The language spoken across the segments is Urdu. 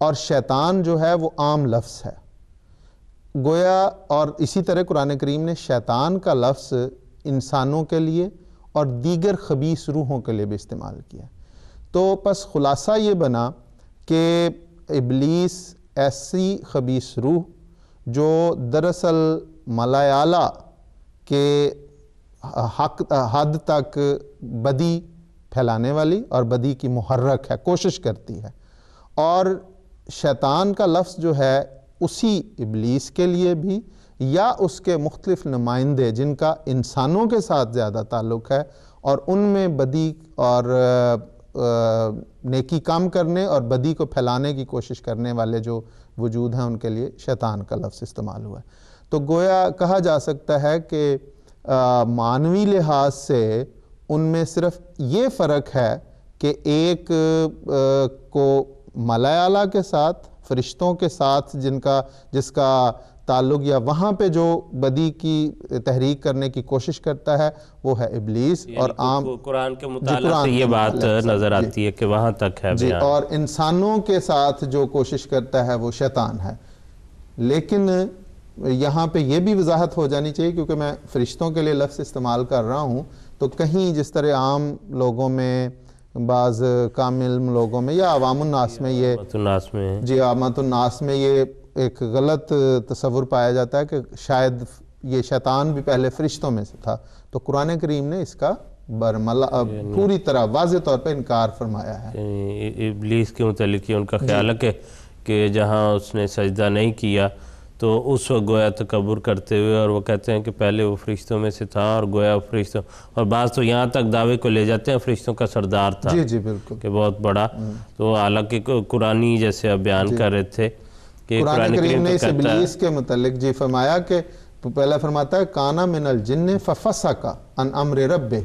اور شیطان جو ہے وہ عام لفظ ہے گویا، اور اسی طرح قرآن کریم نے شیطان کا لفظ انسانوں کے لیے اور دیگر خبیث روحوں کے لیے بھی استعمال کیا۔ تو پس خلاصہ یہ بنا کہ ابلیس ایسی خبیث روح جو دراصل ملائے اعلیٰ کے حد تک بدی پھیلانے والی اور بدی کی محرک ہے، کوشش کرتی ہے، اور شیطان کا لفظ جو ہے اسی ابلیس کے لیے بھی یا اس کے مختلف نمائندے جن کا انسانوں کے ساتھ زیادہ تعلق ہے اور ان میں بدی اور نیکی کام کرنے اور بدی کو پھیلانے کی کوشش کرنے والے جو وجود ہیں ان کے لیے شیطان کا لفظ استعمال ہوا ہے۔ تو گویا کہا جا سکتا ہے کہ معنوی لحاظ سے ان میں صرف یہ فرق ہے کہ ایک کو ملائے اعلیٰ کے ساتھ، فرشتوں کے ساتھ جس کا تعلق یا وہاں پہ جو بدی کی تحریک کرنے کی کوشش کرتا ہے وہ ہے ابلیس، اور عام قرآن کے مطالعہ سے یہ بات نظر آتی ہے کہ وہاں تک ہے بیان، اور انسانوں کے ساتھ جو کوشش کرتا ہے وہ شیطان ہے۔ لیکن یہاں پہ یہ بھی وضاحت ہو جانی چاہیے، کیونکہ میں فرشتوں کے لیے لفظ استعمال کر رہا ہوں، تو کہیں جس طرح عام لوگوں میں، بعض کامل لوگوں میں یا عوام الناس میں عامت الناس میں یہ ایک غلط تصور پایا جاتا ہے کہ شاید یہ شیطان بھی پہلے فرشتوں میں سے تھا، تو قرآن کریم نے اس کا پوری طرح واضح طور پہ انکار فرمایا ہے۔ ابلیس کے متعلق ان کا خیال ہے کہ جہاں اس نے سجدہ نہیں کیا تو اس وقت گویا تکبر کرتے ہوئے، اور وہ کہتے ہیں کہ پہلے وہ فرشتوں میں سے تھا اور گویا فرشتوں، اور بعض تو یہاں تک دعوے کو لے جاتے ہیں فرشتوں کا سردار تھا، جی بالکل، کہ بہت بڑا۔ تو حالانکہ قرآنی جیسے اب بیان کر رہے تھے کہ قرآن کریم نے اس ابلیس کے متعلق فرمایا کہ پہلا فرماتا ہے کانا من الجن ففسق عن امر ربہ،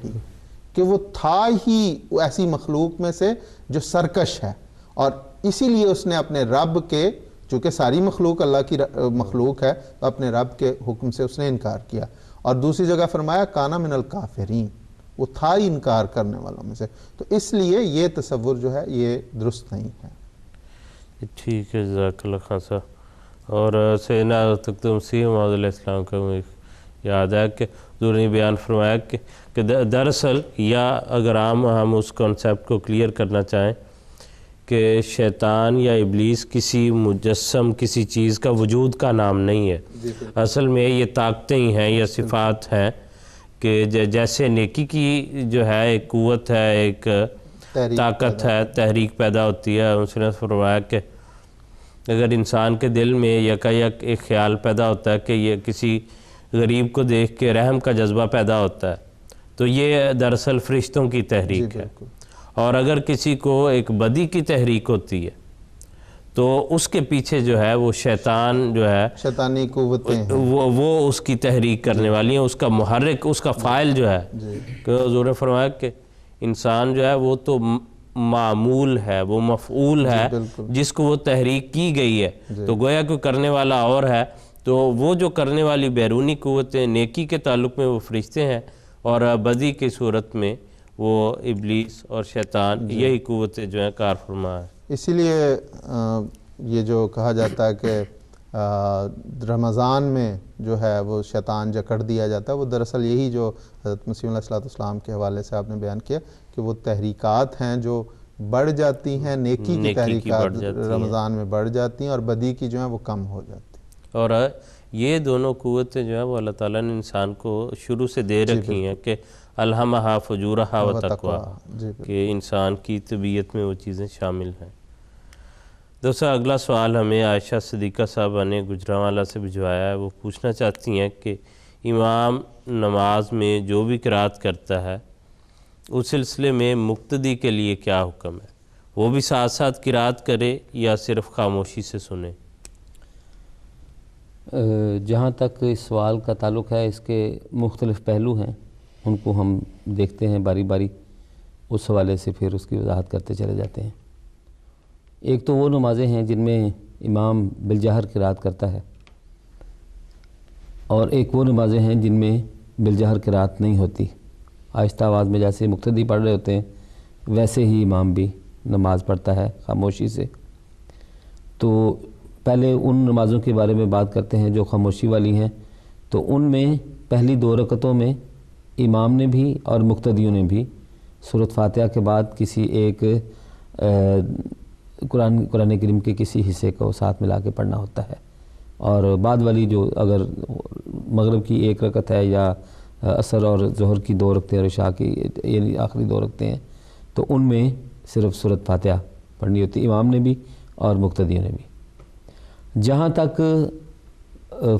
کہ وہ تھا ہی ایسی مخلوق میں سے جو سرکش ہے، اور اسی لیے اس نے اپنے رب کے، چونکہ ساری مخلوق اللہ کی مخلوق ہے، تو اپنے رب کے حکم سے اس نے انکار کیا۔ اور دوسری جگہ فرمایا کانا من الکافرین، وہ تھا ہی انکار کرنے والوں میں سے، تو اس لیے یہ تصور جو ہے یہ درست نہیں ہے۔ ٹھیک ہے، جزاک اللہ خان صاحب۔ اور سیدنا تختِ مسیح موعود علیہ السلام کا مجھے یاد ہے کہ حضور نے بیان فرمایا کہ دراصل، یا اگر ہم اس کانسیپٹ کو کلیئر کرنا چاہیں کہ شیطان یا ابلیس کسی مجسم، کسی چیز کا وجود کا نام نہیں ہے، اصل میں یہ طاقتیں ہی ہیں یا صفات ہیں کہ جیسے نیکی کی جو ہے ایک قوت ہے، ایک طاقت ہے، تحریک پیدا ہوتی ہے۔ اس نے فرمایا کہ اگر انسان کے دل میں یکایک ایک خیال پیدا ہوتا ہے کہ یہ کسی غریب کو دیکھ کے رحم کا جذبہ پیدا ہوتا ہے، تو یہ دراصل فرشتوں کی تحریک ہے۔ اور اگر کسی کو ایک بدی کی تحریک ہوتی ہے تو اس کے پیچھے جو ہے وہ شیطان جو ہے، شیطانی قوتیں ہیں، وہ اس کی تحریک کرنے والی ہیں، اس کا محرک، اس کا فاعل جو ہے۔ کہ حضور نے فرمایا کہ انسان جو ہے وہ تو معمول ہے، وہ مفعول ہے جس کو وہ تحریک کی گئی ہے، تو گویا کوئی کرنے والا اور ہے، تو وہ جو کرنے والی بیرونی قوتیں نیکی کے تعلق میں وہ فرشتے ہیں، اور بدی کی صورت میں وہ ابلیس اور شیطان، یہی قوتیں جو ہیں کار فرما ہے۔ اسی لیے یہ جو کہا جاتا ہے کہ رمضان میں جو ہے وہ شیطان جکڑ دیا جاتا ہے، وہ دراصل یہی جو حضرت مسیح علیہ السلام کے حوالے سے آپ نے بیان کیا کہ وہ تحریکات ہیں جو بڑھ جاتی ہیں، نیکی کی تحریکات رمضان میں بڑھ جاتی ہیں اور بدی کی جو ہیں وہ کم ہو جاتی ہیں۔ اور یہ دونوں قوتیں جو ہیں وہ اللہ تعالیٰ نے انسان کو شروع سے دے رکھی ہیں کہ الہمہا فجورہا و تقواہا، کہ انسان کی طبیعت میں وہ چیزیں شامل ہیں۔ دوسرا اگلا سوال ہمیں عائشہ صدیقہ صاحبہ نے گجرانوالہ سے بھجوایا ہے، وہ پوچھنا چاہتی ہیں کہ امام نماز میں جو بھی قرات کرتا ہے اس سلسلے میں مقتدی کے لیے کیا حکم ہے؟ وہ بھی ساتھ ساتھ قرات کرے یا صرف خاموشی سے سنے؟ جہاں تک اس سوال کا تعلق ہے، اس کے مختلف پہلو ہیں، ان کو ہم دیکھتے ہیں باری باری، اس حوالے سے پھر اس کی وضاحت کرتے چلے جاتے ہیں۔ ایک تو وہ نمازیں ہیں جن میں امام بالجہر قرات کرتا ہے، اور ایک وہ نمازیں ہیں جن میں بالجہر قرات نہیں ہوتی، آہستہ آواز میں جیسے مقتدی پڑھ رہے ہوتے ہیں ویسے ہی امام بھی نماز پڑھتا ہے خاموشی سے۔ تو پہلے ان نمازوں کے بارے میں بات کرتے ہیں جو خاموشی والی ہیں. تو ان میں پہلی 2 رکعتوں میں امام نے بھی اور مقتدیوں نے بھی سورۃ فاتحہ کے بعد کسی ایک قرآن کریم کے کسی حصے کو ساتھ ملا کے پڑھنا ہوتا ہے. اور بعد والی جو اگر مغرب کی 1 رکعت ہے یا عصر اور ظہر کی 2 رکعتیں اور عشاء کی یعنی آخری 2 رکعتیں ہیں تو ان میں صرف سورۃ فاتحہ پڑھنی ہوتی ہے امام نے بھی اور مقتدیوں نے بھی. جہاں تک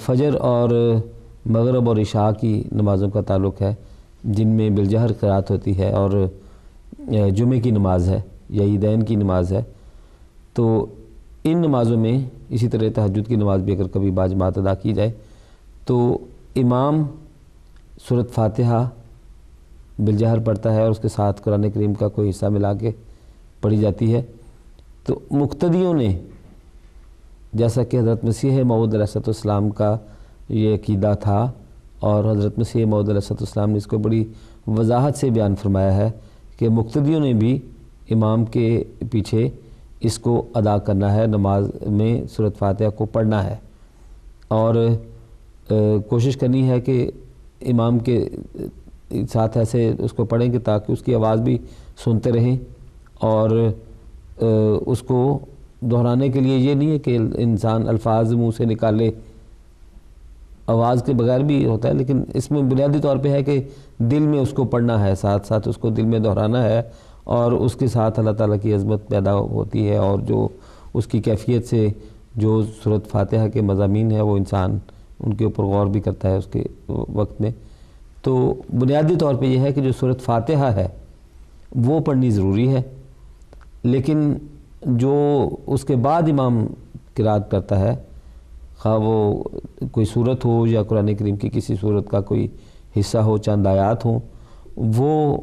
فجر اور مغرب اور عشاء کی نمازوں کا تعلق ہے جن میں بالجہر قرات ہوتی ہے اور جمعے کی نماز ہے یا عیدین کی نماز ہے، تو ان نمازوں میں اسی طرح تہجد کی نماز بھی اگر کبھی باجماعت ادا کی جائے تو امام سورۃ فاتحہ بالجہر پڑھتا ہے اور اس کے ساتھ قرآن کریم کا کوئی حصہ ملا کے پڑھی جاتی ہے. تو مقتدیوں نے جیسا کہ حضرت مسیح موعود علیہ السلام کا یہ عقیدہ تھا اور حضرت مسیح موعود علیہ السلام نے اس کو بڑی وضاحت سے بیان فرمایا ہے کہ مقتدیوں نے بھی امام کے پیچھے اس کو ادا کرنا ہے، نماز میں سورۃ فاتحہ کو پڑھنا ہے اور کوشش کرنی ہے کہ امام کے ساتھ ایسے اس کو پڑھیں کہ تاکہ اس کی آواز بھی سنتے رہیں. اور اس کو دہرانے کے لیے یہ نہیں ہے کہ انسان الفاظ منہ سے نکالے، آواز کے بغیر بھی ہوتا ہے، لیکن اس میں بنیادی طور پہ ہے کہ دل میں اس کو پڑھنا ہے، ساتھ ساتھ اس کو دل میں دہرانا ہے اور اس کے ساتھ اللہ تعالیٰ کی عظمت پیدا ہوتی ہے اور جو اس کی کیفیت سے جو سورۃ فاتحہ کے مضامین ہیں وہ انسان ان کے اوپر غور بھی کرتا ہے اس کے وقت میں. تو بنیادی طور پہ یہ ہے کہ جو سورۃ فاتحہ ہے وہ پڑھنی ضروری ہے، لیکن جو اس کے بعد امام قرات کرتا ہے خواہ وہ کوئی صورت ہو یا قرآن کریم کی کسی صورت کا کوئی حصہ ہو، چند آیات ہوں، وہ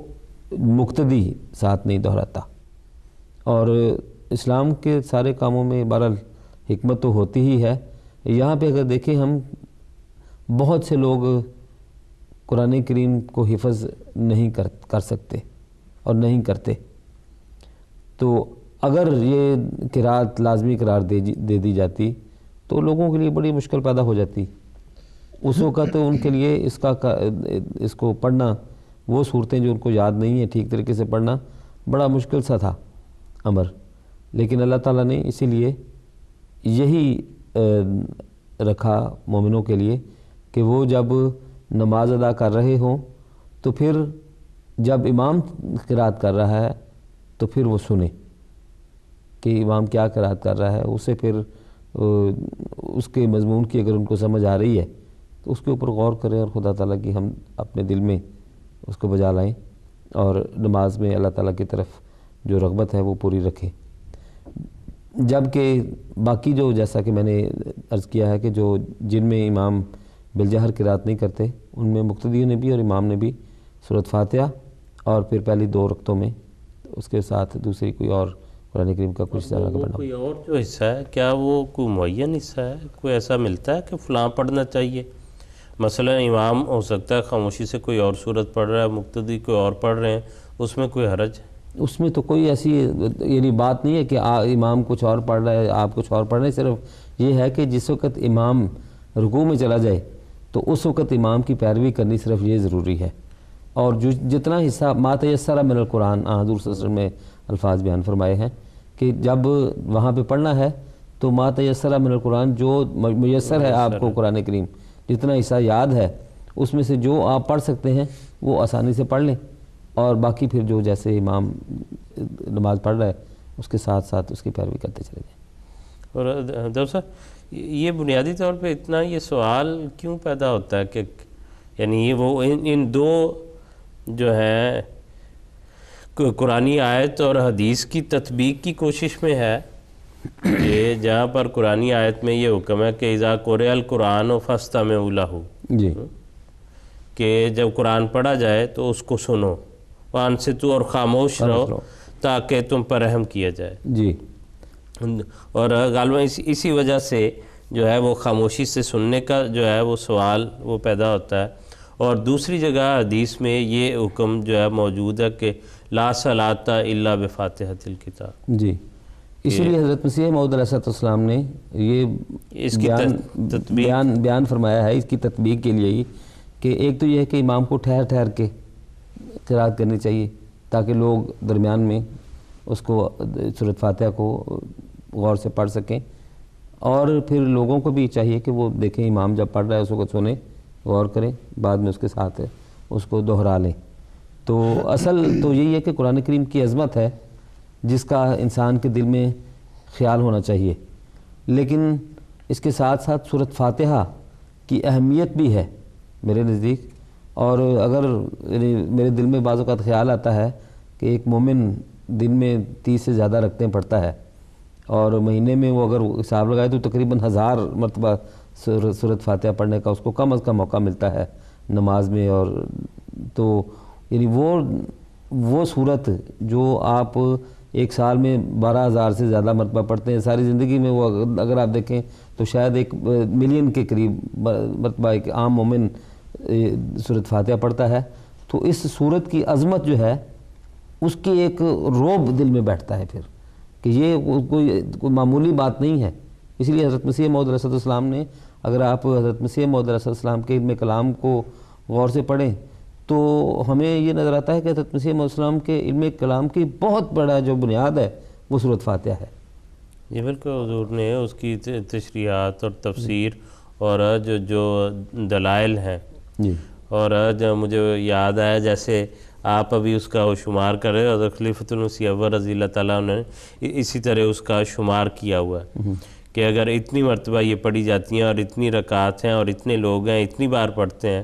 مقتدی ساتھ نہیں دہراتا. اور اسلام کے سارے کاموں میں بہرحال حکمت تو ہوتی ہی ہے. یہاں پہ اگر دیکھیں ہم بہت سے لوگ قرآن کریم کو حفظ نہیں کر سکتے اور نہیں کرتے، تو اگر یہ قرات لازمی قرار دے دی جاتی تو لوگوں کے لیے بڑی مشکل پیدا ہو جاتی. اس وقت ان کے لیے اس کو پڑھنا، وہ صورتیں جو ان کو یاد نہیں ہیں ٹھیک طریقے سے پڑھنا بڑا مشکل سا تھا امر. لیکن اللہ تعالیٰ نے اسی لیے یہی رکھا مومنوں کے لیے کہ وہ جب نماز ادا کر رہے ہوں تو پھر جب امام قرات کر رہا ہے تو پھر وہ سنیں کہ امام کیا قرات کر رہا ہے، اسے پھر اس کے مضمون کی اگر ان کو سمجھ آ رہی ہے تو اس کے اوپر غور کریں اور خدا تعالیٰ کی ہم اپنے دل میں اس کو بجا لائیں اور نماز میں اللہ تعالیٰ کی طرف جو رغبت ہے وہ پوری رکھیں. جبکہ باقی جو جیسا کہ میں نے عرض کیا ہے کہ جو جن میں امام بالجہر قرات نہیں کرتے ان میں مقتدیوں نے بھی اور امام نے بھی سورۃ فاتحہ اور پھر پہلی 2 رکعتوں میں اس کے ساتھ دوسری کوئی اور قرآن کریم کا کچھ طرح کا پڑھنا. کوئی اور جو حصہ ہے کیا وہ کوئی معین حصہ ہے، کوئی ایسا ملتا ہے کہ فلاں پڑھنا چاہیے؟ مثلا امام ہو سکتا ہے خاموشی سے کوئی اور صورت پڑھ رہا ہے، مقتدی کوئی اور پڑھ رہے ہیں، اس میں کوئی حرج؟ اس میں تو کوئی ایسی یعنی بات نہیں ہے کہ امام کچھ اور پڑھ رہا ہے آپ کچھ اور پڑھ رہے ہیں. صرف یہ ہے کہ جس وقت امام رکوع میں چلا جائے تو اس وقت امام کی پیروی کرنی صرف یہ ضروری ہے. اور جو جتنا حصہ ما تیسر من القرآن حضور صلی اللہ علیہ وسلم نے الفاظ بیان فرمائے ہیں کہ جب وہاں پہ پڑھنا ہے تو ما تیسر من القرآن جو میسر ہے آپ کو قرآن کریم جتنا حصہ یاد ہے اس میں سے جو آپ پڑھ سکتے ہیں وہ آسانی سے پڑھ لیں اور باقی پھر جو جیسے امام نماز پڑھ رہا ہے اس کے ساتھ ساتھ اس کی پیروی کرتے چلے جائیں. اور ڈاکٹر صاحب یہ بنیادی طور پہ اتنا یہ سوال کیوں پیدا ہوتا ہے کہ یعنی یہ وہ ان دو جو ہیں قرآنی آیت اور حدیث کی تطبیق کی کوشش میں ہے کہ جہاں پر قرآنی آیت میں یہ حکم ہے کہ اذا قرئ القرآن فاستمعوا لہ، جی کہ جب قرآن پڑھا جائے تو اس کو سنو، وانصتوا اور خاموش رہو تاکہ تم پر رحم کیا جائے. جی اور غالباً اسی وجہ سے جو ہے وہ خاموشی سے سننے کا جو ہے وہ سوال وہ پیدا ہوتا ہے. اور دوسری جگہ حدیث میں یہ حکم جو ہے موجود ہے کہ لا صلاۃ الا بفاتحۃ الکتاب. جی اسی لیے حضرت مسیح موعود علیہ السلام نے یہ اس کی بیان فرمایا ہے اس کی تطبیق کے لیے ہی کہ ایک تو یہ ہے کہ امام کو ٹھہر ٹھہر کے قرات کرنی چاہیے تاکہ لوگ درمیان میں اس کو سورۃ فاتحہ کو غور سے پڑھ سکیں، اور پھر لوگوں کو بھی چاہیے کہ وہ دیکھیں امام جب پڑھ رہا ہے اس کو سنیں، غور کریں، بعد میں اس کے ساتھ اس کو دہرا لیں۔ تو اصل تو یہی ہے کہ قرآن کریم کی عظمت ہے جس کا انسان کے دل میں خیال ہونا چاہیے، لیکن اس کے ساتھ ساتھ سورۃ فاتحہ کی اہمیت بھی ہے میرے نزدیک۔ اور اگر میرے دل میں بعض اوقات خیال آتا ہے کہ ایک مومن دن میں 30 سے زیادہ رکعتیں پڑھتا ہے اور مہینے میں وہ اگر حساب لگائے تو تقریباً 1000 مرتبہ سورۃ فاتحہ پڑھنے کا اس کو کم از کم موقع ملتا ہے نماز میں، اور تو یعنی وہ صورت جو آپ ایک سال میں 12000 سے زیادہ مرتبہ پڑھتے ہیں، ساری زندگی میں وہ اگر آپ دیکھیں تو شاید 1 ملین کے قریب مرتبہ ایک عام مومن سورۃ فاتحہ پڑھتا ہے، تو اس صورت کی عظمت جو ہے اس کی ایک رعب دل میں بیٹھتا ہے پھر کہ یہ کوئی معمولی بات نہیں ہے۔ اس لیے حضرت مسیح موعود علیہ السلام نے، اگر آپ حضرت مسیح موعود علیہ السلام کے علم کلام کو غور سے پڑھیں تو ہمیں یہ نظر آتا ہے کہ حضرت مسیح موعود علیہ السلام کے علم کلام کی بہت بڑا جو بنیاد ہے وہ سورۃ فاتحہ ہے۔ یہ بالکل حضور نے اس کی تشریحات اور تفسیر اور جو دلائل ہیں، جی، اور جب مجھے یاد آیا جیسے آپ ابھی اس کا شمار کر رہے ہو، حضرت خلیفۃ المسیح اول رضی اللہ تعالیٰ نے اسی طرح اس کا شمار کیا ہوا ہے کہ اگر اتنی مرتبہ یہ پڑھی جاتی ہیں اور اتنی رکعات ہیں اور اتنے لوگ ہیں، اتنی بار پڑھتے ہیں،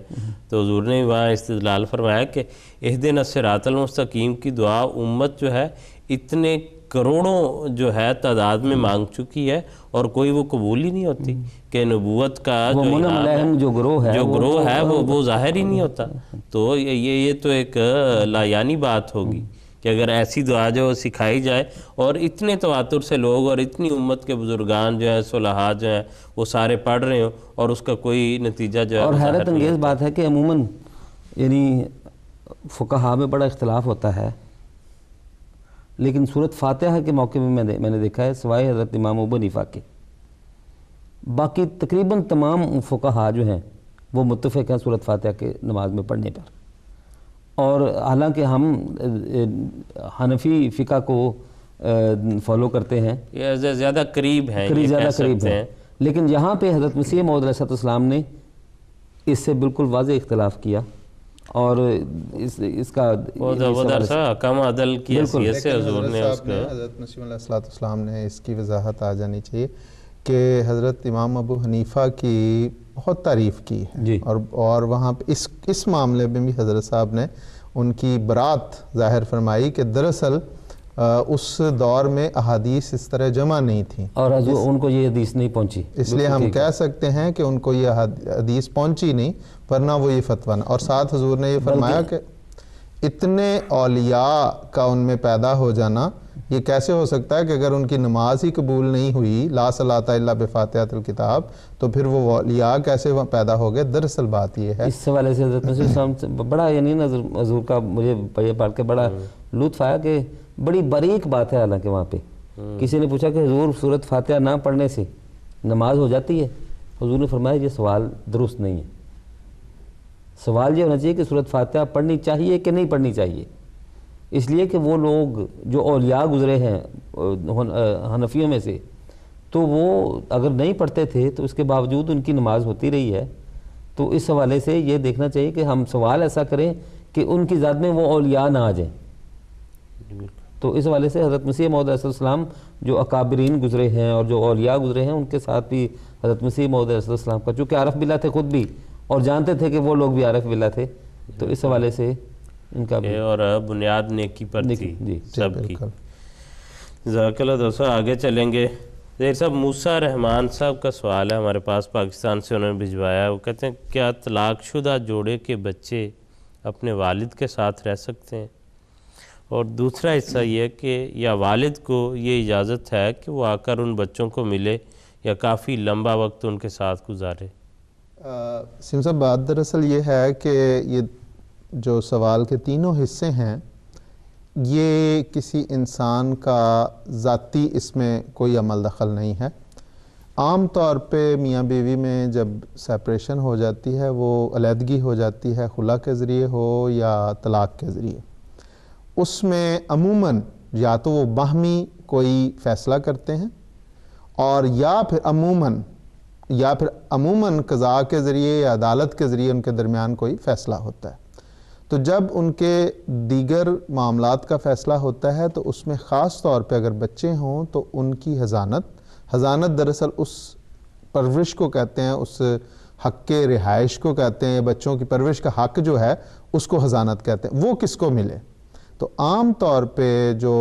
تو حضور نے وہاں استدلال فرمایا کہ اہدنا الصراط المستقیم کی دعا امت جو ہے اتنے کروڑوں جو ہے تعداد میں مانگ چکی ہے اور کوئی وہ قبول ہی نہیں ہوتی کہ نبوت کا جو گروہ ہے وہ ظاہر ہی نہیں ہوتا۔ تو یہ تو ایک لایانی بات ہوگی کہ اگر ایسی دعا جو سکھائی جائے اور اتنے تواتر سے لوگ اور اتنی امت کے بزرگان جو ہیں، صلحاء جو ہیں، وہ سارے پڑھ رہے ہوں اور اس کا کوئی نتیجہ جو ہے، اور حیرت انگیز بات ہے کہ عموماً یعنی فقہاء میں بڑا اختلاف ہوتا ہے، لیکن سورۃ فاتحہ کے موقع میں میں نے دیکھا ہے سوائے حضرت امام ابو حنیفہ کے باقی تقریباً تمام فقہاء جو ہیں وہ متفق ہیں سورۃ فاتحہ کے نماز میں پڑھنے پر، اور حالانکہ ہم حنفی فقہ کو فالو کرتے ہیں، زیادہ قریب ہیں، لیکن یہاں پہ حضرت مسیح موعود علیہ السلام نے اس سے بالکل واضح اختلاف کیا، اور اس کا کم عدل کی حیثیت سے حضور نے حضرت مسیح علیہ السلام نے اس کی وضاحت آ جانی چاہیے کہ حضرت امام ابو حنیفہ کی بہت تعریف کی ہے، اور وہاں پہ اس معاملے میں بھی حضرت صاحب نے ان کی برات ظاہر فرمائی کہ دراصل اس دور میں احادیث اس طرح جمع نہیں تھیں اور ان کو یہ حدیث نہیں پہنچی، اس لیے ہم کہہ سکتے ہیں کہ ان کو یہ حدیث پہنچی نہیں، ورنہ وہ یہ فتویٰ نہ۔ اور ساتھ حضور نے یہ فرمایا کہ اتنے اولیاء کا ان میں پیدا ہو جانا یہ کیسے ہو سکتا ہے کہ اگر ان کی نماز ہی قبول نہیں ہوئی، لا صلاۃ الا بفاتحۃ الکتاب، تو پھر وہ اولیاء کیسے پیدا ہو گئے؟ دراصل بات یہ ہے، اس حوالے سے حضرت مسیح السلام سے بڑا یعنی حضور کا مجھے یہ پڑھ کے بڑا لطف آیا کہ بڑی باریک بات ہے، حالانکہ وہاں پہ کسی نے پوچھا کہ حضور سورۃ فاتحہ نہ پڑھنے سے نماز ہو جاتی ہے؟ حضور نے فرمایا یہ سوال درست نہیں ہے، سوال یہ ہونا چاہیے کہ سورۃ فاتحہ پڑھنی چاہیے کہ نہیں پڑھنی چاہیے، اس لیے کہ وہ لوگ جو اولیاء گزرے ہیں حنفیوں میں سے تو وہ اگر نہیں پڑھتے تھے تو اس کے باوجود ان کی نماز ہوتی رہی ہے، تو اس حوالے سے یہ دیکھنا چاہیے کہ ہم سوال ایسا کریں کہ ان کی ذات میں وہ اولیاء نہ آ جائیں۔ تو اس حوالے سے حضرت مسیح موعود علیہ السلام جو اکابرین گزرے ہیں اور جو اولیاء گزرے ہیں ان کے ساتھ بھی حضرت مسیح موعود علیہ السلام کا چونکہ عارف باللہ تھے خود بھی اور جانتے تھے کہ وہ لوگ بھی عارف باللہ تھے، تو اس حوالے سے ان کا بھی اور بنیاد نیکی پر تھی سب کی۔ جزاک اللہ دوستو، آگے چلیں گے۔ دیر صاحب موسیٰ رحمان صاحب کا سوال ہے ہمارے پاس، پاکستان سے انہوں نے بھجوایا ہے۔ وہ کہتے ہیں کیا طلاق شدہ جوڑے کے بچے اپنے والد کے ساتھ رہ سکتے ہیں؟ اور دوسرا حصہ یہ کہ یا والد کو یہ اجازت ہے کہ وہ آ کر ان بچوں کو ملے یا کافی لمبا وقت ان کے ساتھ گزارے؟ سیم صاحب بات دراصل یہ ہے کہ یہ جو سوال کے تینوں حصے ہیں یہ کسی انسان کا ذاتی اس میں کوئی عمل دخل نہیں ہے۔ عام طور پہ میاں بیوی میں جب سیپریشن ہو جاتی ہے، وہ علیحدگی ہو جاتی ہے، خلا کے ذریعے ہو یا طلاق کے ذریعے، اس میں عموماً یا تو وہ باہمی کوئی فیصلہ کرتے ہیں اور یا پھر عموماً قضاء کے ذریعے یا عدالت کے ذریعے ان کے درمیان کوئی فیصلہ ہوتا ہے۔ تو جب ان کے دیگر معاملات کا فیصلہ ہوتا ہے تو اس میں خاص طور پہ اگر بچے ہوں تو ان کی حضانت دراصل اس پرورش کو کہتے ہیں، اس حق کے رہائش کو کہتے ہیں، بچوں کی پرورش کا حق جو ہے اس کو حضانت کہتے ہیں، وہ کس کو ملے؟ تو عام طور پہ جو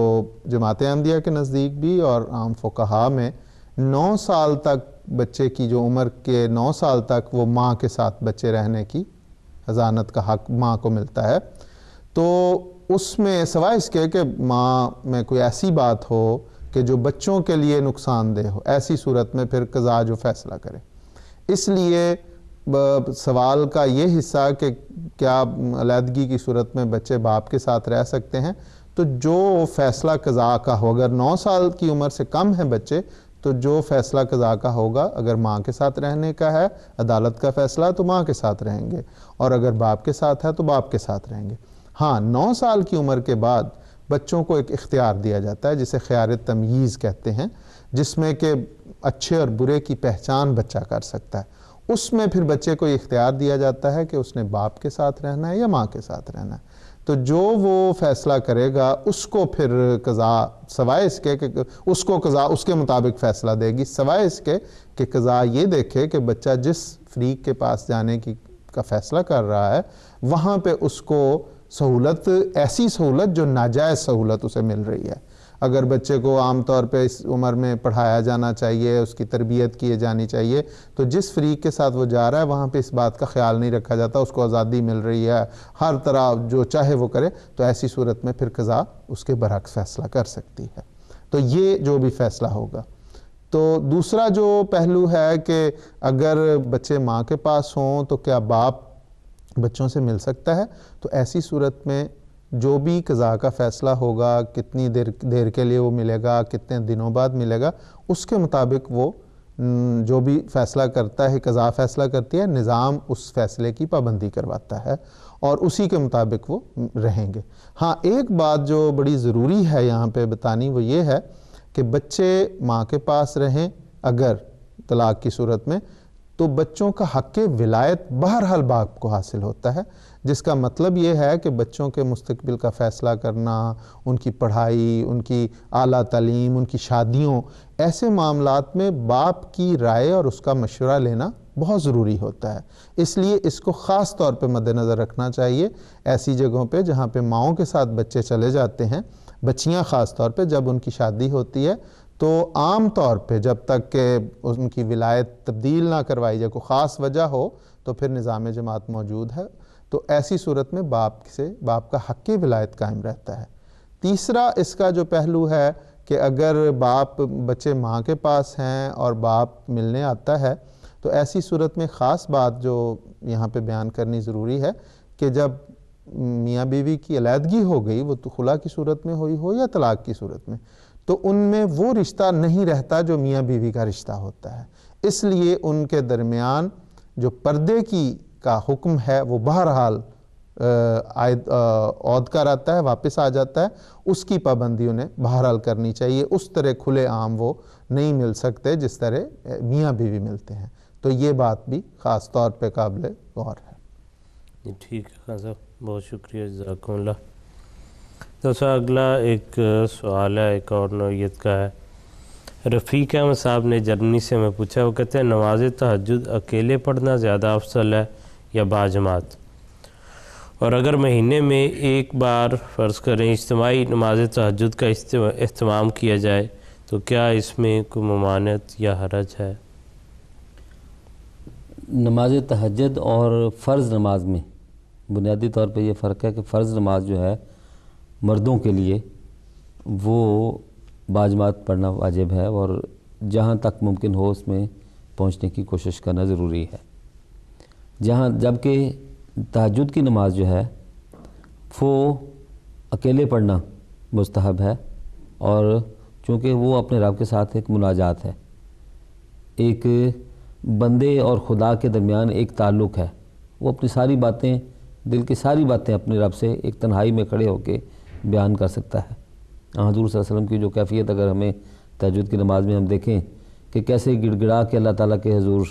جماعت احمدیہ کے نزدیک بھی اور عام فقہا میں 9 سال تک بچے کی جو عمر کے 9 سال تک وہ ماں کے ساتھ بچے رہنے کی حضانت کا حق ماں کو ملتا ہے۔ تو اس میں سوائے اس کے کہ ماں میں کوئی ایسی بات ہو کہ جو بچوں کے لیے نقصان دہ ہو، ایسی صورت میں پھر قضا جو فیصلہ کرے۔ اس لیے سوال کا یہ حصہ کہ کیا علیحدگی کی صورت میں بچے باپ کے ساتھ رہ سکتے ہیں، تو جو فیصلہ قضا کا ہو، اگر 9 سال کی عمر سے کم ہیں بچے تو جو فیصلہ قضا کا ہوگا، اگر ماں کے ساتھ رہنے کا ہے عدالت کا فیصلہ تو ماں کے ساتھ رہیں گے، اور اگر باپ کے ساتھ ہے تو باپ کے ساتھ رہیں گے۔ ہاں، 9 سال کی عمر کے بعد بچوں کو ایک اختیار دیا جاتا ہے جسے خیار تمییز کہتے ہیں، جس میں کہ اچھے اور برے کی پہچان بچہ کر سکتا ہے۔ اس میں پھر بچے کو اختیار دیا جاتا ہے کہ اس نے باپ کے ساتھ رہنا ہے یا ماں کے ساتھ رہنا ہے۔ تو جو وہ فیصلہ کرے گا اس کو پھر قضا، سوائے اس کے کہ اس کو قضا اس کے مطابق فیصلہ دے گی، سوائے اس کے کہ قضا یہ دیکھے کہ بچہ جس فریق کے پاس جانے کا فیصلہ کر رہا ہے وہاں پہ اس کو سہولت، ایسی سہولت جو ناجائز سہولت اسے مل رہی ہے۔ اگر بچے کو عام طور پہ اس عمر میں پڑھایا جانا چاہیے، اس کی تربیت کی جانی چاہیے، تو جس فریق کے ساتھ وہ جا رہا ہے وہاں پہ اس بات کا خیال نہیں رکھا جاتا، اس کو آزادی مل رہی ہے، ہر طرح جو چاہے وہ کرے، تو ایسی صورت میں پھر قضا اس کے برعکس فیصلہ کر سکتی ہے۔ تو یہ جو بھی فیصلہ ہوگا۔ تو دوسرا جو پہلو ہے کہ اگر بچے ماں کے پاس ہوں تو کیا باپ بچوں سے مل سکتا ہے؟ تو ایسی صورت میں جو بھی قضا کا فیصلہ ہوگا، کتنی دیر کے لیے وہ ملے گا، کتنے دنوں بعد ملے گا، اس کے مطابق وہ جو بھی فیصلہ کرتا ہے، قضا فیصلہ کرتی ہے، نظام اس فیصلے کی پابندی کرواتا ہے اور اسی کے مطابق وہ رہیں گے۔ ہاں، ایک بات جو بڑی ضروری ہے یہاں پہ بتانی وہ یہ ہے کہ بچے ماں کے پاس رہیں اگر طلاق کی صورت میں، تو بچوں کا حق ولایت بہرحال باپ کو حاصل ہوتا ہے، جس کا مطلب یہ ہے کہ بچوں کے مستقبل کا فیصلہ کرنا، ان کی پڑھائی، ان کی اعلیٰ تعلیم، ان کی شادیوں، ایسے معاملات میں باپ کی رائے اور اس کا مشورہ لینا بہت ضروری ہوتا ہے۔ اس لیے اس کو خاص طور پہ مد نظر رکھنا چاہیے ایسی جگہوں پہ جہاں پہ ماؤں کے ساتھ بچے چلے جاتے ہیں، بچیاں خاص طور پہ جب ان کی شادی ہوتی ہے تو عام طور پہ جب تک کہ ان کی ولایت تبدیل نہ کروائی جائے، کوئی خاص وجہ ہو، تو پھر نظام جماعت موجود ہے، تو ایسی صورت میں باپ کا حق ولایت قائم رہتا ہے۔ تیسرا اس کا جو پہلو ہے کہ اگر بچے ماں کے پاس ہیں اور باپ ملنے آتا ہے تو ایسی صورت میں خاص بات جو یہاں پہ بیان کرنی ضروری ہے کہ جب میاں بیوی کی علیحدگی ہو گئی، وہ تو خلا کی صورت میں ہوئی ہو یا طلاق کی صورت میں، تو ان میں وہ رشتہ نہیں رہتا جو میاں بیوی کا رشتہ ہوتا ہے۔ اس لیے ان کے درمیان جو پردے کا حکم ہے وہ بہرحال عود کا رہتا ہے، واپس آ جاتا ہے، اس کی پابندی انہیں بہرحال کرنی چاہیے۔ اس طرح کھلے عام وہ نہیں مل سکتے جس طرح میاں بیوی ملتے ہیں۔ تو یہ بات بھی خاص طور پہ قابل غور ہے۔ ٹھیک ہے خان صاحب، بہت شکریہ، جزاکم اللہ۔ تو سر اگلا ایک سوال ہے، ایک اور نوعیت کا ہے۔ رفیق احمد صاحب نے جرمنی سے میں پوچھا، وہ کہتے ہیں نماز تہجد اکیلے پڑھنا زیادہ افضل ہے یا باجماعت؟ اور اگر مہینے میں ایک بار فرض کریں اجتماعی نماز تہجد کا اہتمام کیا جائے تو کیا اس میں کوئی ممانعت یا حرج ہے؟ نماز تہجد اور فرض نماز میں بنیادی طور پہ یہ فرق ہے کہ فرض نماز جو ہے مردوں کے لیے وہ باجماعت پڑھنا واجب ہے، اور جہاں تک ممکن ہو اس میں پہنچنے کی کوشش کرنا ضروری ہے۔ جبکہ تہجد کی نماز جو ہے وہ اکیلے پڑھنا مستحب ہے، اور چونکہ وہ اپنے رب کے ساتھ ایک مناجات ہے، ایک بندے اور خدا کے درمیان ایک تعلق ہے، وہ اپنی ساری باتیں، دل کی ساری باتیں اپنے رب سے ایک تنہائی میں کھڑے ہو کے بیان کر سکتا ہے۔ حضور صلی اللہ علیہ وسلم کی جو کیفیت اگر ہمیں تہجد کی نماز میں ہم دیکھیں کہ کیسے گڑ گڑا کے اللہ تعالیٰ کے حضور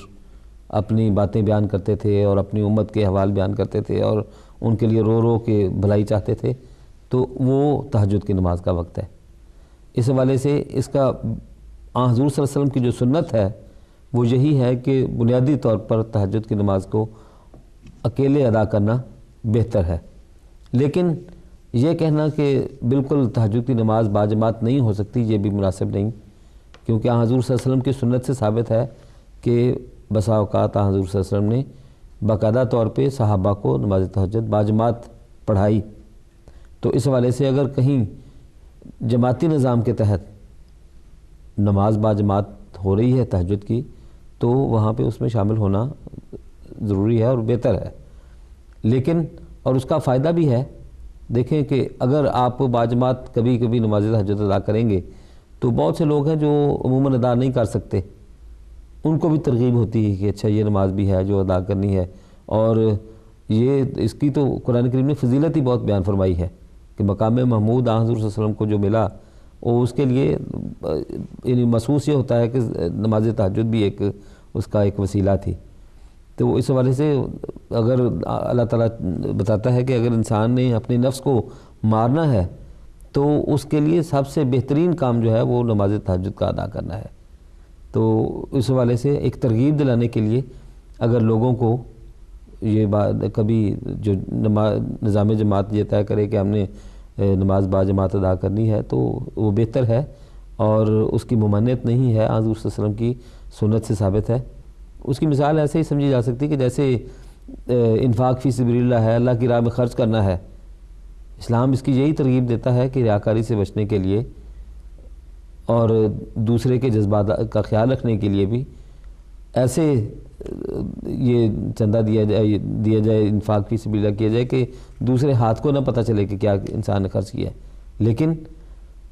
اپنی باتیں بیان کرتے تھے اور اپنی امت کے احوال بیان کرتے تھے اور ان کے لیے رو رو کے بھلائی چاہتے تھے، تو وہ تہجد کی نماز کا وقت ہے۔ اس حوالے سے اس کا حضور صلی اللہ علیہ وسلم کی جو سنت ہے وہ یہی ہے کہ بنیادی طور پر تہجد کی نماز کو اکیلے ادا کرنا بہتر ہے، لیکن یہ کہنا کہ بالکل تہجد کی نماز باجماعت نہیں ہو سکتی یہ بھی مناسب نہیں، کیونکہ حضور صلی اللہ علیہ وسلم کی سنت سے ثابت ہے کہ بسا اوقات حضور صلی اللہ علیہ وسلم نے باقاعدہ طور پہ صحابہ کو نماز تہجد باجماعت پڑھائی۔ تو اس حوالے سے اگر کہیں جماعتی نظام کے تحت نماز باجماعت ہو رہی ہے تہجد کی، تو وہاں پہ اس میں شامل ہونا ضروری ہے اور بہتر ہے، لیکن اور اس کا فائدہ بھی ہے۔ دیکھیں کہ اگر آپ باجماعت کبھی کبھی نماز تہجد ادا کریں گے تو بہت سے لوگ ہیں جو عموماً ادا نہیں کر سکتے، ان کو بھی ترغیب ہوتی ہے کہ اچھا یہ نماز بھی ہے جو ادا کرنی ہے، اور یہ اس کی تو قرآن کریم نے فضیلت ہی بہت بیان فرمائی ہے کہ مقام محمود حضور صلی اللہ علیہ وسلم کو جو ملا وہ اس کے لیے یعنی محسوس یہ ہوتا ہے کہ نماز تہجد بھی ایک اس کا ایک وسیلہ تھی۔ تو اس حوالے سے اگر اللہ تعالیٰ بتاتا ہے کہ اگر انسان نے اپنے نفس کو مارنا ہے تو اس کے لیے سب سے بہترین کام جو ہے وہ نماز تہجد کا ادا کرنا ہے۔ تو اس حوالے سے ایک ترغیب دلانے کے لیے اگر لوگوں کو یہ بات کبھی جو نظام جماعت یہ طے کرے کہ ہم نے نماز باجماعت ادا کرنی ہے تو وہ بہتر ہے، اور اس کی ممانعت نہیں ہے، حضور صلی اللہ علیہ وسلم کی سنت سے ثابت ہے۔ اس کی مثال ایسے ہی سمجھی جا سکتی کہ جیسے انفاق فی سبیل اللہ ہے، اللہ کی راہ میں خرچ کرنا ہے، اسلام اس کی یہی ترغیب دیتا ہے کہ ریاکاری سے بچنے کے لیے اور دوسرے کے جذبات کا خیال رکھنے کے لیے بھی ایسے یہ چندہ دیا جائے انفاق فی سبیل اللہ کیا جائے کہ دوسرے ہاتھ کو نہ پتہ چلے کہ کیا انسان نے خرچ کیا ہے، لیکن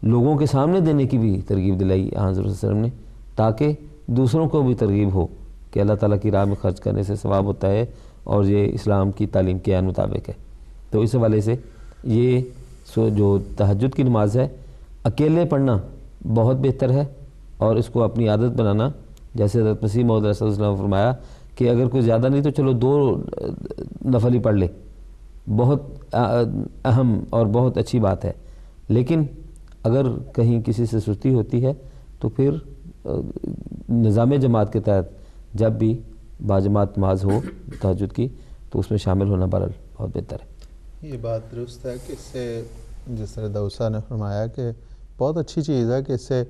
لوگوں کے سامنے دینے کی بھی ترغیب دلائی حضور صلی اللہ علیہ وسلم نے، تاکہ دوسروں کو بھی ترغیب ہو کہ اللہ تعالیٰ کی راہ میں خرچ کرنے سے ثواب ہوتا ہے اور یہ اسلام کی تعلیم کے عین مطابق ہے۔ تو اس حوالے سے یہ جو تہجد کی نماز ہے اکیلے پڑھنا بہت بہتر ہے، اور اس کو اپنی عادت بنانا، جیسے حضرت مسیح موعود علیہ السلام نے فرمایا کہ اگر کوئی زیادہ نہیں تو چلو 2 نفل ہی پڑھ لے، بہت اہم اور بہت اچھی بات ہے، لیکن اگر کہیں کسی سے سستی ہوتی ہے تو پھر نظام جماعت کے تحت جب بھی باجماعت نماز ہو تہجد کی تو اس میں شامل ہونا بہرحال بہت بہتر ہے۔ یہ بات درست ہے کہ اس سے جس طرح دوسا نے فرمایا کہ بہت اچھی چیز ہے کہ اس سے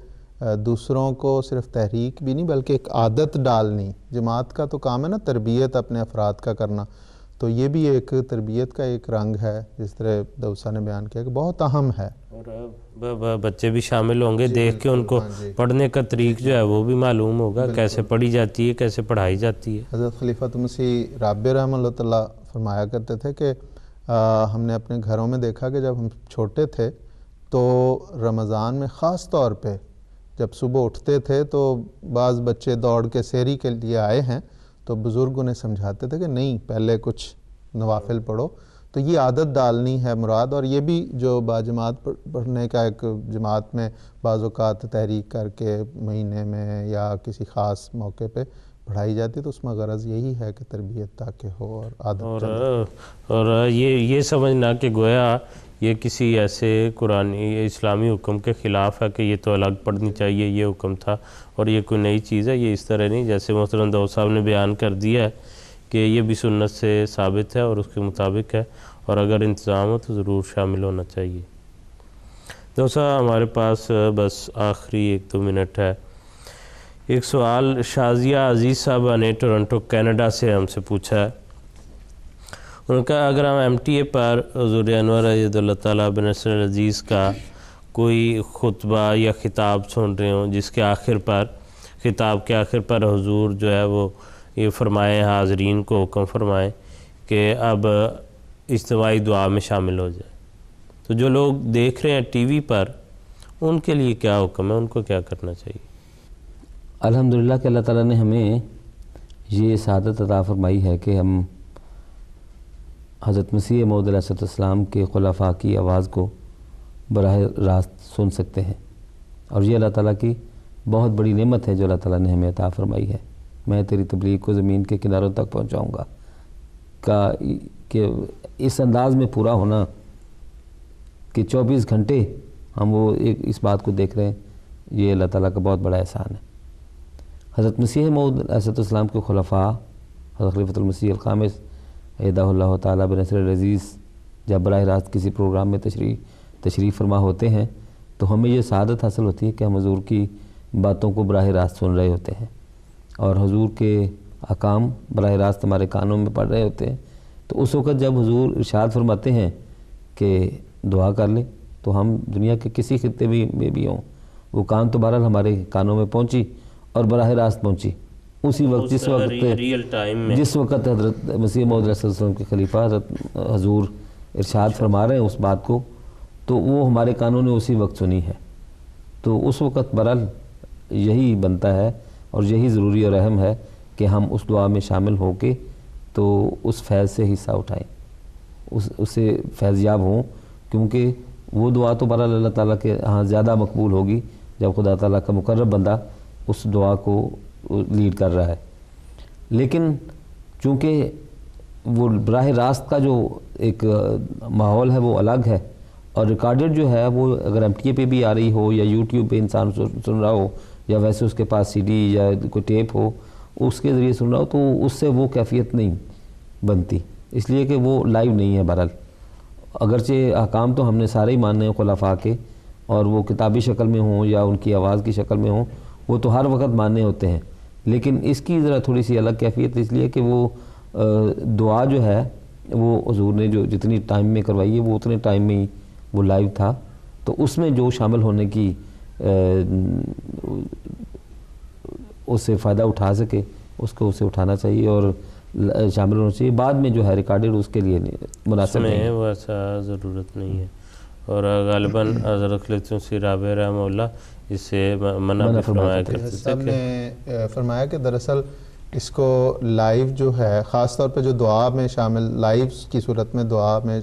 دوسروں کو صرف تحریک بھی نہیں بلکہ ایک عادت ڈالنی، جماعت کا تو کام ہے نا تربیت اپنے افراد کا کرنا، تو یہ بھی ایک تربیت کا ایک رنگ ہے جس طرح دوسا نے بیان کیا کہ بہت اہم ہے، اور بچے بھی شامل ہوں گے، دیکھ کے ان کو پڑھنے کا طریق جو ہے وہ بھی معلوم ہوگا، کیسے پڑھی جاتی ہے، کیسے پڑھائی جاتی ہے۔ حضرت خلیفۃ مسیح رابع رحمہ اللہ تعالیٰ فرمایا کرتے تھے کہ ہم نے اپنے گھروں میں دیکھا کہ جب ہم چھوٹے تھے تو رمضان میں خاص طور پہ جب صبح اٹھتے تھے تو بعض بچے دوڑ کے سحری کے لیے آئے ہیں تو بزرگ انہیں سمجھاتے تھے کہ نہیں پہلے کچھ نوافل پڑھو، تو یہ عادت ڈالنی ہے مراد، اور یہ بھی جو باجماعت پڑھنے کا ایک جماعت میں بعض اوقات تحریک کر کے مہینے میں یا کسی خاص موقع پہ پڑھائی جاتی تو اس میں غرض یہی ہے کہ تربیت تاکہ ہو اور عادت چلے، اور یہ سمجھنا کہ گویا یہ کسی ایسے قرآنی اسلامی حکم کے خلاف ہے کہ یہ تو الگ پڑھنی چاہیے، یہ حکم تھا اور یہ کوئی نئی چیز ہے، یہ اس طرح نہیں، جیسے محترم داؤد صاحب نے بیان کر دیا ہے کہ یہ بھی سنت سے ثابت ہے اور اس کے مطابق ہے، اور اگر انتظام ہو تو ضرور شامل ہونا چاہیے۔ داؤد صاحب ہمارے پاس بس آخری 1-2 منٹ ہے۔ ایک سوال شازیہ عزیز صاحبہ نے ٹورنٹو کینیڈا سے ہم سے پوچھا ہے، ان کا اگر ہم ایم ٹی اے پر حضور انور اید اللہ تعالیٰ بن نصر العزیز کا کوئی خطبہ یا خطاب سن رہے ہوں جس کے آخر پر خطاب کے آخر پر حضور جو ہے وہ یہ فرمائیں، حاضرین کو حکم فرمائیں کہ اب اجتماعی دعا میں شامل ہو جائے، تو جو لوگ دیکھ رہے ہیں ٹی وی پر ان کے لیے کیا حکم ہے، ان کو کیا کرنا چاہیے؟ الحمدللہ کہ اللہ تعالیٰ نے ہمیں یہ سعادت عطا فرمائی ہے کہ ہم حضرت مسیح موعود علیہ السلام کے خلفاء کی آواز کو براہ راست سن سکتے ہیں، اور یہ اللہ تعالیٰ کی بہت بڑی نعمت ہے جو اللہ تعالیٰ نے ہمیں عطا فرمائی ہے۔ میں تیری تبلیغ کو زمین کے کناروں تک پہنچاؤں گا کہ اس انداز میں پورا ہونا کہ 24 گھنٹے ہم وہ اس بات کو دیکھ رہے ہیں، یہ اللہ تعالیٰ کا بہت بڑا احسان ہے۔ حضرت مسیح موعود علیہ السلام کے خلفاء حضرت خلیفۃ المسیح الخامس ایدہ اللہ تعالیٰ بنصر العزیز جب براہ راست کسی پروگرام میں تشریف فرما ہوتے ہیں تو ہمیں یہ سعادت حاصل ہوتی ہے کہ ہم حضور کی باتوں کو براہ راست سن رہے ہوتے ہیں اور حضور کے احکام براہ راست ہمارے کانوں میں پڑھ رہے ہوتے ہیں۔ تو اس وقت جب حضور ارشاد فرماتے ہیں کہ دعا کر لیں تو ہم دنیا کے کسی خطے میں بھی ہوں، وہ کان تو بہرحال ہمارے کانوں میں پہنچی اور براہ راست پہنچی اسی وقت جس وقت حضرت مسیح موعود علیہ السلام کے خلیفہ حضرت حضور ارشاد فرما رہے ہیں اس بات کو، تو وہ ہمارے کانوں نے اسی وقت سنی ہے۔ تو اس وقت بہرحال یہی بنتا ہے اور یہی ضروری اور اہم ہے کہ ہم اس دعا میں شامل ہو کے تو اس فیض سے حصہ اٹھائیں، اس سے فیض یاب ہوں، کیونکہ وہ دعا تو بہرحال اللہ تعالیٰ کے ہاں زیادہ مقبول ہوگی جب خدا تعالیٰ کا مقرب بندہ اس دعا کو لیڈ کر رہا ہے۔ لیکن چونکہ وہ براہ راست کا جو ایک ماحول ہے وہ الگ ہے، اور ریکارڈڈ جو ہے وہ اگر ایم ٹی اے پہ بھی آ رہی ہو یا یوٹیوب پہ انسان سن رہا ہو یا ویسے اس کے پاس سی ڈی یا کوئی ٹیپ ہو اس کے ذریعے سن رہا ہو، تو اس سے وہ کیفیت نہیں بنتی، اس لیے کہ وہ لائیو نہیں ہے۔ بہرحال اگرچہ احکام تو ہم نے سارے ہی ماننے ہیں خلفاء کے، اور وہ کتابی شکل میں ہوں یا ان کی آواز کی شکل میں ہوں، وہ تو ہر وقت ماننے ہوتے ہیں، لیکن اس کی ذرا تھوڑی سی الگ کیفیت اس لیے کہ وہ دعا جو ہے وہ حضور نے جو جتنی ٹائم میں کروائی ہے وہ اتنے ٹائم میں ہی وہ لائیو تھا، تو اس میں جو شامل ہونے کی اس سے فائدہ اٹھا سکے اس کو اسے اٹھانا چاہیے اور شامل ہونا چاہیے۔ بعد میں جو ہے ریکارڈڈ اس کے لیے مناسب نہیں ہے، وہ ایسا ضرورت نہیں ہے، اور غالباً حضرت خلیفۃ المسیح رابع رحمہ اللہ اس سے منع فرمایا کرتے تھے۔ صاحب نے فرمایا کہ دراصل اس کو لائیو جو ہے خاص طور پہ جو دعا میں شامل لائیو کی صورت میں دعا میں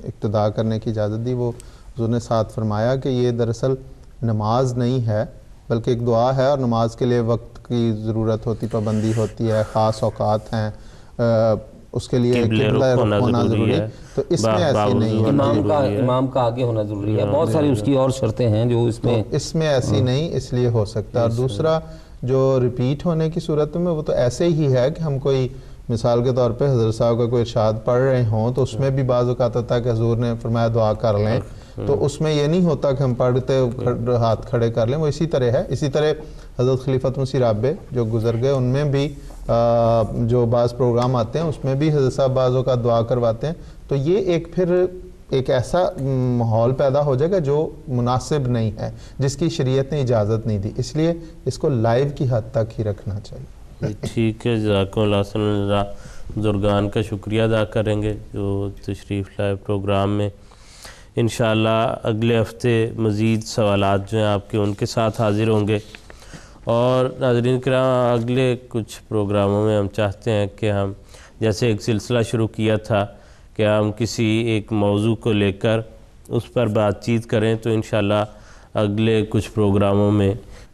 اقتدا کرنے کی اجازت دی، وہ حضور نے ساتھ فرمایا کہ یہ دراصل نماز نہیں ہے بلکہ ایک دعا ہے، اور نماز کے لیے وقت کی ضرورت ہوتی، پابندی ہوتی ہے، خاص اوقات ہیں، اس کے لیے قبلہ ہونا ضروری ہے، تو اس میں ایسی نہیں ہے، امام کا آگے ہونا ضروری ہے، بہت ساری اس کی اور شرطیں ہیں جو اس میں ایسی نہیں، اس لیے ہو سکتا ہے۔ اور دوسرا جو ریپیٹ ہونے کی صورت میں وہ تو ایسے ہی ہے کہ ہم کوئی مثال کے طور پہ حضرت صاحب کا کوئی ارشاد پڑھ رہے ہوں تو اس میں بھی بعض اوقات ہوتا ہے کہ حضور نے فرمایا دعا کر لیں، تو اس میں یہ نہیں ہوتا کہ ہم پڑھتے ہاتھ کھڑے کر لیں، وہ اسی طرح ہے۔ اسی طرح حضرت خلیفۃ المسیح رابع جو گزر گئے ان میں بھی جو بعض پروگرام آتے ہیں اس میں بھی حضرت صاحب بعض اوقات دعا کرواتے ہیں، تو یہ پھر ایک ایسا ماحول پیدا ہو جائے گا جو مناسب نہیں ہے، جس کی شریعت نے اجازت نہیں دی، اس لیے اس کو لائیو کی حد تک ہی رکھنا چاہیے۔ ٹھیک ہے، جزاکم اللہ خیرا۔ بزرگان کا شکریہ ادا کریں گے جو تشریف لائے پروگرام میں۔ انشاءاللہ اگلے ہفتے مزید سوالات جو ہیں آپ کے ان کے ساتھ حاضر ہوں گے، اور ناظرین کرام اگلے کچھ پروگراموں میں ہم چاہتے ہیں کہ ہم جیسے ایک سلسلہ شروع کیا تھا کہ ہم کسی ایک موضوع کو لے کر اس پر بات چیت کریں، تو انشاءاللہ اگلے کچھ پروگراموں میں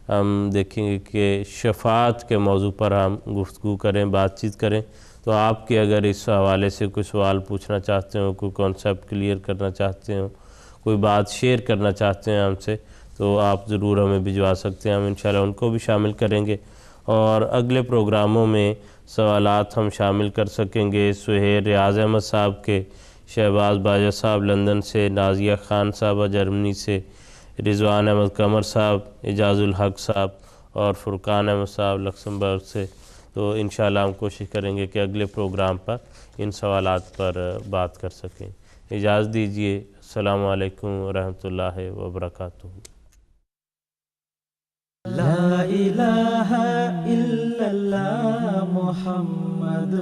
ہم دیکھیں گے کہ شفاعت کے موضوع پر ہم گفتگو کریں، بات چیت کریں۔ تو آپ کے اگر اس حوالے سے کوئی سوال پوچھنا چاہتے ہوں، کوئی کانسیپٹ کلیئر کرنا چاہتے ہوں، کوئی بات شیئر کرنا چاہتے ہیں ہم سے، تو آپ ضرور ہمیں بھجوا سکتے ہیں، ہم انشاءاللہ ان کو بھی شامل کریں گے، اور اگلے پروگراموں میں سوالات ہم شامل کر سکیں گے سہیل ریاض احمد صاحب کے، شہباز باجا صاحب لندن سے، نازیہ خان صاحبہ جرمنی سے، رضوان احمد قمر صاحب، اعجاز الحق صاحب اور فرقان احمد صاحب لکسمبرگ سے۔ تو انشاءاللہ ہم کوشش کریں گے کہ اگلے پروگرام پر ان سوالات پر بات کر سکیں۔ اجازت دیجیے، السلام علیکم ورحمۃ اللہ وبرکاتہ۔ لا الہ الا اللہ محمد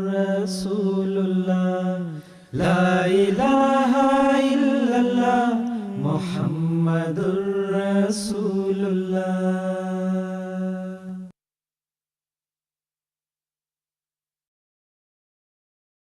رسول اللہ، لا الہ الا اللہ محمد